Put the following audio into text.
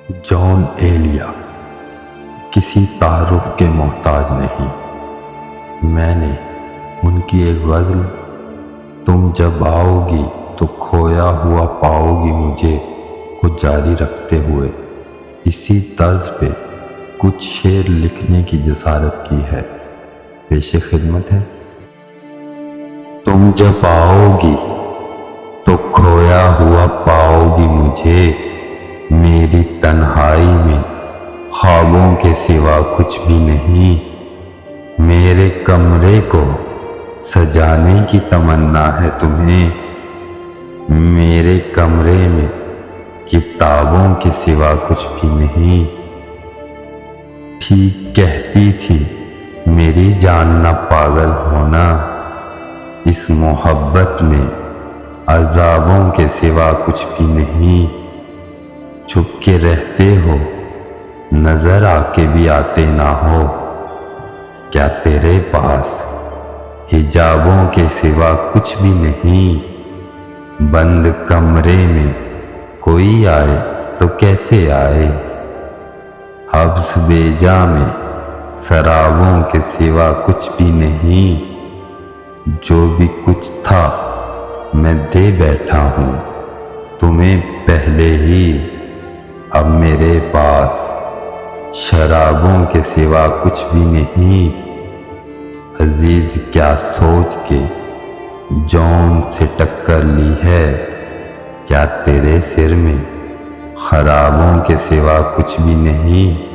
جان ایلیا کسی تعارف کے محتاج نہیں۔ میں نے ان کی ایک غزل تم جب آؤ گی تو کھویا ہوا پاؤ گی مجھے کو جاری رکھتے ہوئے اسی طرز پہ کچھ شعر لکھنے کی جسارت کی ہے۔ پیش خدمت ہے۔ تم جب آؤ گی تو کھویا ہوا پاؤ گی مجھے، میری تنہائی میں خوابوں کے سوا کچھ بھی نہیں۔ میرے کمرے کو سجانے کی تمنا ہے تمہیں، میرے کمرے میں کتابوں کے سوا کچھ بھی نہیں۔ ٹھیک کہتی تھی میری جان نہ پاگل ہونا، اس محبت میں عذابوں کے سوا کچھ بھی نہیں۔ چھپ کے رہتے ہو نظر آ کے بھی آتے نہ ہو، کیا تیرے پاس حجابوں کے سوا کچھ بھی نہیں؟ بند کمرے میں کوئی آئے تو کیسے آئے، حبس بیجا میں سرابوں کے سوا کچھ بھی نہیں۔ جو بھی کچھ تھا میں دے بیٹھا ہوں تمہیں پہلے ہی، اب میرے پاس شرابوں کے سوا کچھ بھی نہیں۔ عزیز کیا سوچ کے جون سے ٹکر لی ہے، کیا تیرے سر میں خرابوں کے سوا کچھ بھی نہیں؟